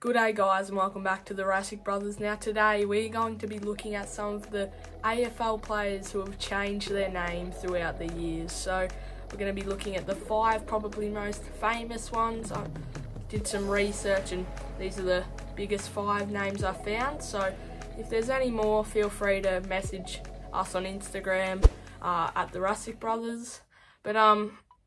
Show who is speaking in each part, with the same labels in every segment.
Speaker 1: Good day guys, and welcome back to the Rook Brothers. Now today we're going to be looking at some of the AFL players who have changed their name throughout the years. So we're going to be looking at the 5 probably most famous ones. I did some research and these are the biggest 5 names I found. So if there's any more, feel free to message us on Instagram at the Rook Brothers. But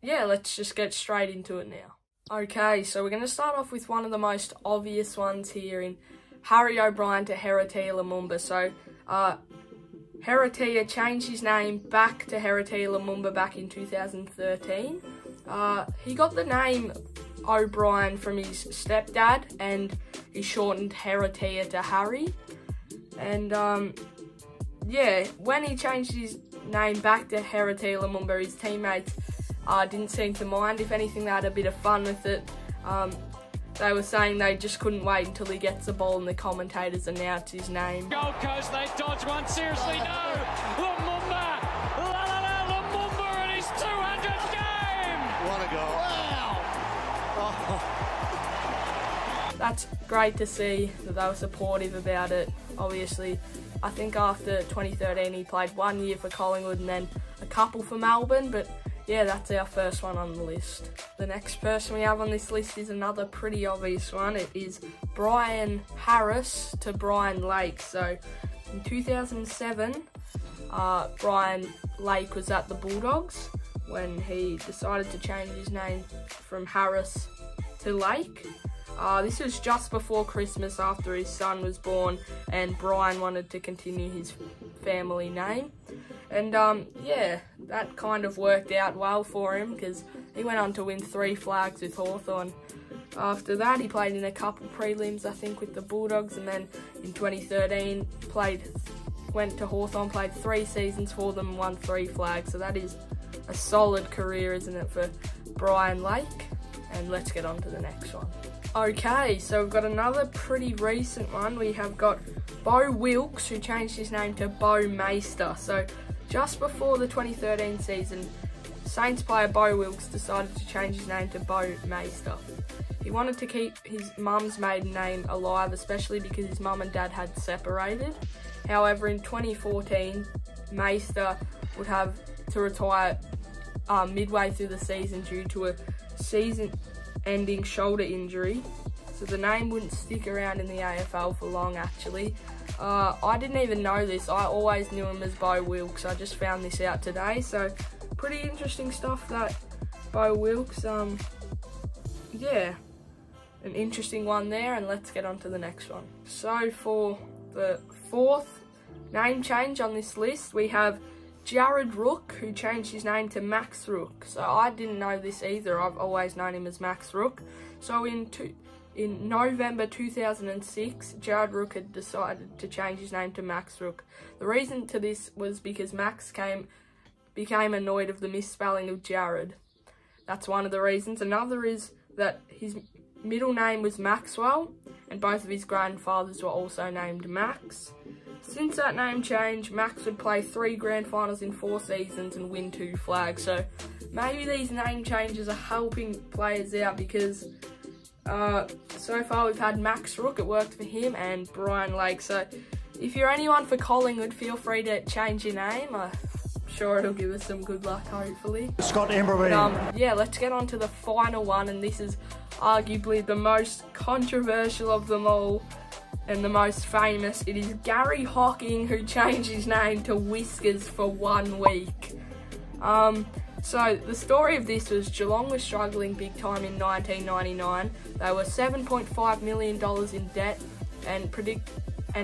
Speaker 1: yeah, let's just get straight into it now. Okay, so we're going to start off with one of the most obvious ones here in Harry O'Brien to Heratia Lumumba. So, Heratia changed his name back to Heratia Lumumba back in 2013. He got the name O'Brien from his stepdad, and he shortened Heratia to Harry. And, yeah, when he changed his name back to Heratia Lumumba, his teammates didn't seem to mind. If anything, they had a bit of fun with it. They were saying they just couldn't wait until he gets the ball and the commentators announce his name.
Speaker 2: Gold Coast, they dodge one. Seriously, no! Lumumba! Lumumba and his 200th game!
Speaker 3: What a goal. Wow!
Speaker 1: That's great to see that they were supportive about it. Obviously, I think after 2013 he played 1 year for Collingwood and then a couple for Melbourne, but yeah, that's our first one on the list. The next person we have on this list is another pretty obvious one. It is Brian Harris to Brian Lake. So in 2007, Brian Lake was at the Bulldogs when he decided to change his name from Harris to Lake. This was just before Christmas after his son was born and Brian wanted to continue his family name. And yeah, that kind of worked out well for him because he went on to win 3 flags with Hawthorn. After that, he played in a couple prelims, I think, with the Bulldogs, and then in 2013 went to Hawthorn, played 3 seasons for them, won 3 flags. So that is a solid career, isn't it, for Brian Lake? And let's get on to the next one. Okay, so we've got another pretty recent one. We have got Bo Wilkes, who changed his name to Bo Meister. So just before the 2013 season, Saints player Bo Wilkes decided to change his name to Bo Meister. He wanted to keep his mum's maiden name alive, especially because his mum and dad had separated. However, in 2014, Meister would have to retire midway through the season due to a season-ending shoulder injury. So the name wouldn't stick around in the AFL for long, actually. I didn't even know this. I always knew him as Bo Wilkes. I just found this out today. So pretty interesting stuff, that Bo Wilkes. Yeah, an interesting one there. And let's get on to the next one. So for the 4th name change on this list, we have Jared Rook, who changed his name to Max Rook. So I didn't know this either. I've always known him as Max Rook. So in November 2006, Jared Rook had decided to change his name to Max Rook. The reason to this was because Max became annoyed of the misspelling of Jared. That's one of the reasons. Another is that his middle name was Maxwell, and both of his grandfathers were also named Max. Since that name change, Max would play 3 grand finals in 4 seasons and win 2 flags. So maybe these name changes are helping players out because so far we've had Max Rook, it worked for him, and Brian Lake. So if you're anyone for Collingwood, feel free to change your name. I'm sure it'll give us some good luck, hopefully.
Speaker 3: Scott Embreman.
Speaker 1: Yeah, let's get on to the final one, and this is arguably the most controversial of them all and the most famous. It is Gary Hocking, who changed his name to Whiskers for 1 week. So the story of this was Geelong was struggling big time in 1999. They were $7.5 million in debt and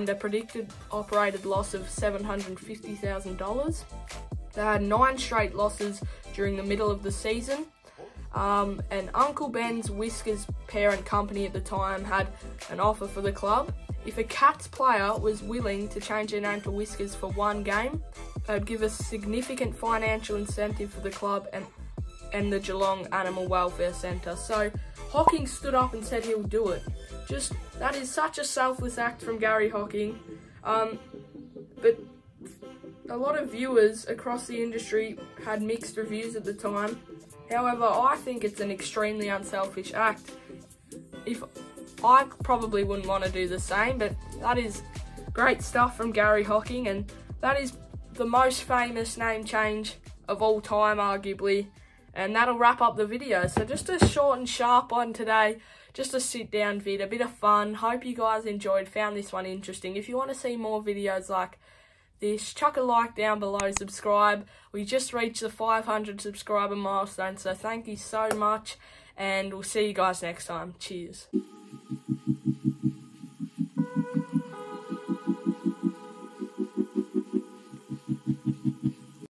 Speaker 1: a predicted operated loss of $750,000. They had 9 straight losses during the middle of the season. And Uncle Ben's Whiskers parent company at the time had an offer for the club. If a Cats player was willing to change their name to Whiskers for 1 game, they would give a significant financial incentive for the club and the Geelong Animal Welfare Centre. So Hocking stood up and said he'll do it. That is such a selfless act from Gary Hocking. But a lot of viewers across the industry had mixed reviews at the time. However, I think it's an extremely unselfish act. If I probably wouldn't want to do the same, but that is great stuff from Gary Hocking, and that is the most famous name change of all time, arguably. And that'll wrap up the video. So just a short and sharp one today. Just a sit down vid, a bit of fun. Hope you guys enjoyed, found this one interesting. If you want to see more videos like this, chuck a like down below, subscribe. We just reached the 500 subscriber milestone, so thank you so much. And we'll see you guys next time. Cheers.